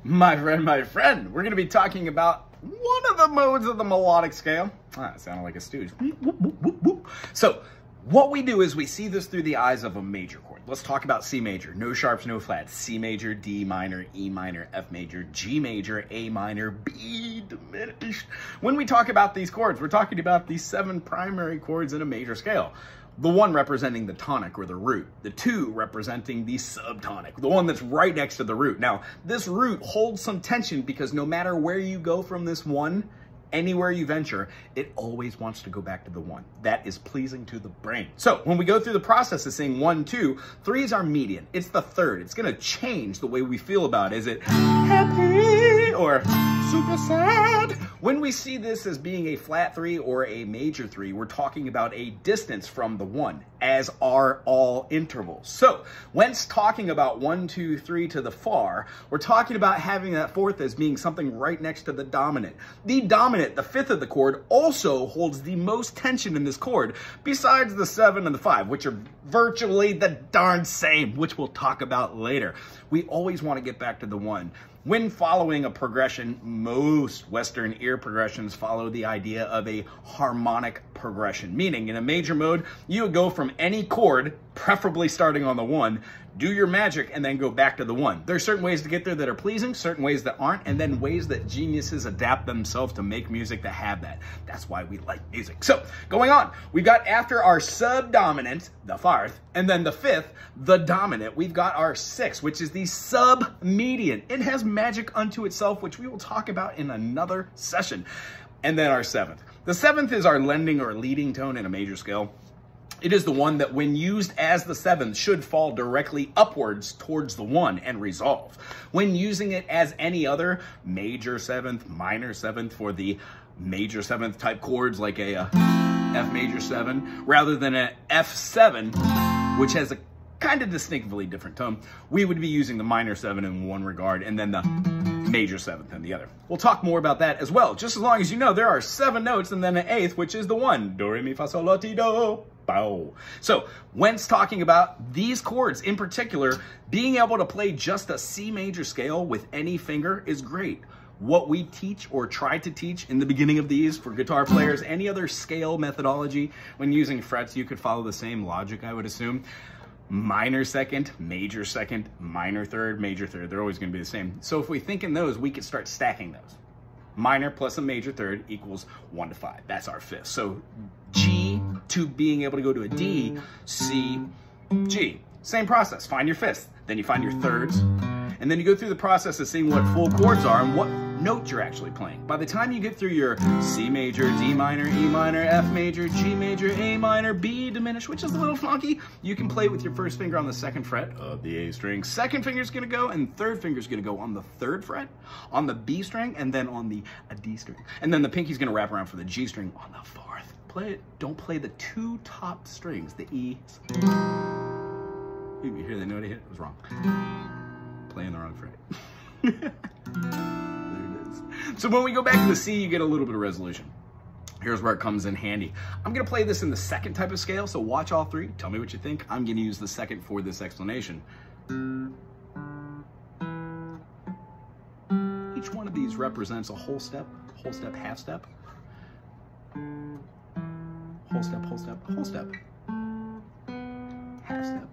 My friend, we're going to be talking about one of the modes of the melodic scale. That sounded like a stooge. So, what we do is we see this through the eyes of a major chord. Let's talk about C major. No sharps, no flats. C major, D minor, E minor, F major, G major, A minor, B diminished. When we talk about these chords, we're talking about these 7 primary chords in a major scale. The one representing the tonic or the root, the 2 representing the subtonic, the one that's right next to the root. Now, this root holds some tension because no matter where you go from this 1, anywhere you venture, it always wants to go back to the 1. That is pleasing to the brain. So when we go through the process of saying 1, 2, 3 is our median. It's the 3rd. It's going to change the way we feel about it. Is it happy or super sad? When we see this as being a flat 3 or a major 3, we're talking about a distance from the 1, as are all intervals. So when talking about 1, 2, 3 to the far, we're talking about having that 4th as being something right next to the dominant. The dominant, the 5th of the chord, also holds the most tension in this chord, besides the 7 and the 5, which are virtually the darn same, which we'll talk about later. We always want to get back to the 1. When following a progression, most Western ear progressions follow the idea of a harmonic progression, meaning in a major mode, you would go from any chord, preferably starting on the 1, do your magic, and then go back to the 1. There are certain ways to get there that are pleasing, certain ways that aren't, and then ways that geniuses adapt themselves to make music that have that. That's why we like music. So, going on, we've got after our subdominant, the 4th, and then the 5th, the dominant, we've got our 6th, which is the sub-median. It has magic unto itself, which we will talk about in another session. And then our 7th. The 7th is our lending or leading tone in a major scale. It is the one that when used as the 7th should fall directly upwards towards the 1 and resolve. When using it as any other major 7th, minor 7th for the major 7th type chords like a F major 7 rather than a F7, which has a kind of distinctively different tone, we would be using the minor 7 in one regard and then the major 7th in the other. We'll talk more about that as well, just as long as you know there are 7 notes and then an 8th, which is the 1. Do, re, mi, fa, sol, la, ti, do. Bow. So, when's talking about these chords in particular, being able to play just a C major scale with any finger is great. What we teach or try to teach in the beginning of these for guitar players, any other scale methodology, when using frets, you could follow the same logic, I would assume. Minor 2nd, major 2nd, minor 3rd, major 3rd. They're always going to be the same. So if we think in those, we could start stacking those. Minor plus a major 3rd equals 1 to 5. That's our 5th. So G to being able to go to a D, C, G. Same process. Find your 5th. Then you find your 3rds. And then you go through the process of seeing what full chords are and what note you're actually playing. By the time you get through your C major, D minor, E minor, F major, G major, A minor, B diminished, which is a little funky, you can play with your 1st finger on the 2nd fret of the A string. 2nd finger's gonna go and 3rd finger's gonna go on the 3rd fret, on the B string, and then on the D string. And then the pinky's gonna wrap around for the G string on the 4th. Play it, don't play the 2 top strings, the E. You hear the note I hit? It was wrong. Playing the wrong fret. So when we go back to the C, you get a little bit of resolution. Here's where it comes in handy. I'm gonna play this in the 2nd type of scale, so watch all 3. Tell me what you think. I'm gonna use the 2nd for this explanation. Each one of these represents a whole step, half step. Whole step, whole step, whole step. Half step.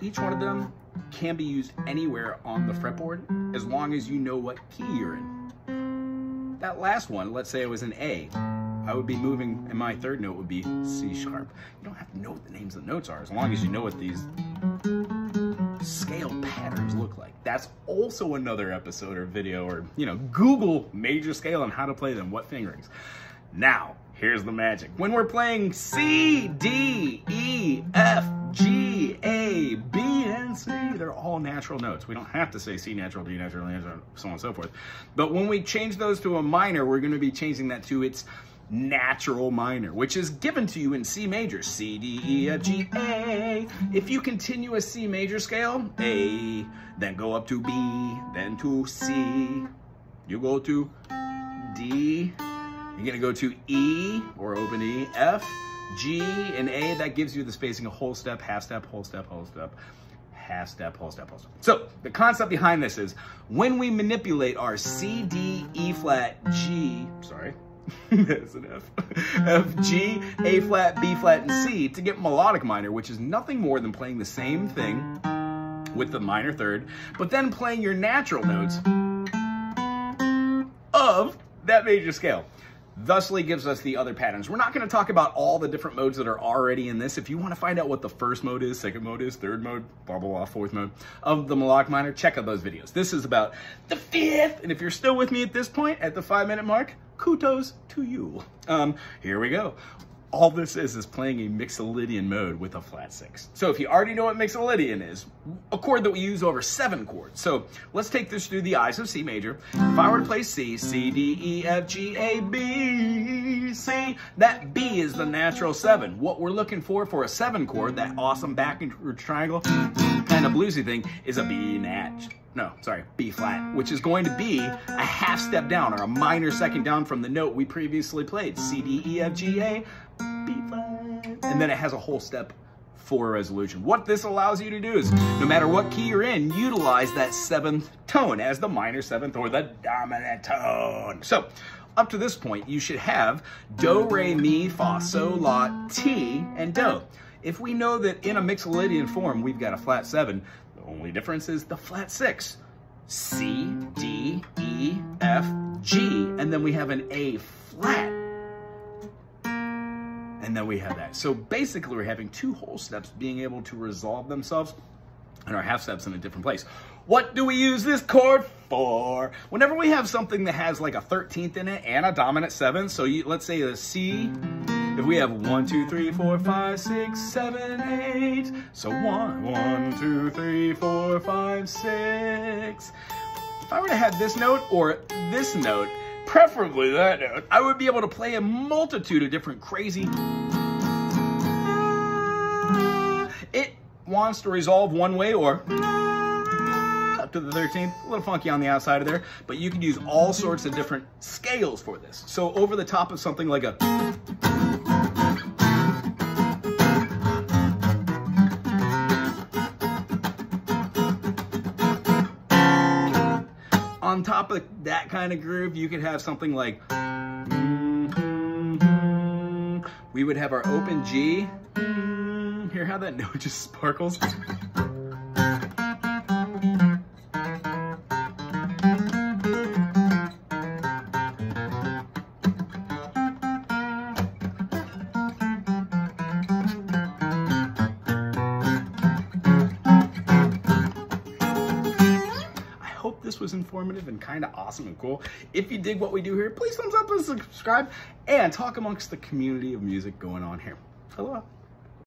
Each one of them can be used anywhere on the fretboard as long as you know what key you're in. That last one, let's say it was an A, I would be moving, and my 3rd note would be C sharp. You don't have to know what the names of the notes are as long as you know what these scale patterns look like. That's also another episode or video or, Google major scale and how to play them, what fingerings. Now, here's the magic. When we're playing C, D, E, F, G, A, B, and C, they're all natural notes. We don't have to say C natural, D natural, so on and so forth. But when we change those to a minor, we're going to be changing that to its natural minor, which is given to you in C major. C, D, E, F, G, A. If you continue a C major scale, A, then go up to B, then to C. You go to D. You're gonna go to E, or open E, F, G, and A. That gives you the spacing of whole step, half step, whole step, half step, whole step, whole step. So the concept behind this is when we manipulate our C, D, E flat, G, sorry, there's an F, G, A flat, B flat, and C to get melodic minor, which is nothing more than playing the same thing with the minor third, but then playing your natural notes of that major scale. Thusly gives us the other patterns. We're not going to talk about all the different modes that are already in this. If you want to find out what the first mode is, second mode is, third mode, blah, blah, blah, fourth mode of the melodic minor, check out those videos. This is about the fifth. And if you're still with me at this point, at the 5-minute mark, kudos to you. Here we go. All this is playing a Mixolydian mode with a flat 6. So if you already know what Mixolydian is, a chord that we use over 7 chords. So let's take this through the eyes of C major. If I were to play C, C, D, E, F, G, A, B, C, that B is the natural 7. What we're looking for a 7 chord, that awesome back triangle kind of bluesy thing, is a B B flat, which is going to be a half step down or a minor second down from the note we previously played. C, D, E, F, G, A, B flat. And then it has a whole step for resolution. What this allows you to do is, no matter what key you're in, utilize that 7th tone as the minor 7th or the dominant tone. So up to this point, you should have do, re, mi, fa, sol, la, ti, and do. If we know that in a Mixolydian form, we've got a flat 7, the only difference is the flat 6. C, D, E, F, G, and then we have an A flat. And then we have that. So basically we're having 2 whole steps being able to resolve themselves and our half steps in a different place. What do we use this chord for? Whenever we have something that has like a 13th in it and a dominant 7, so let's say the C, if we have 1, 2, 3, 4, 5, 6, 7, 8, so 1, 2, 3, 4, 5, 6. If I were to have this note or this note, preferably that note, I would be able to play a multitude of different crazy. It wants to resolve one way or up to the 13th, a little funky on the outside of there, but you can use all sorts of different scales for this. So over the top of something like a on top of that kind of groove, you could have something like we would have our open G. Hear how that note just sparkles? This was informative and kind of awesome and cool. If you dig what we do here, please thumbs up and subscribe and talk amongst the community of music going on here. Hello.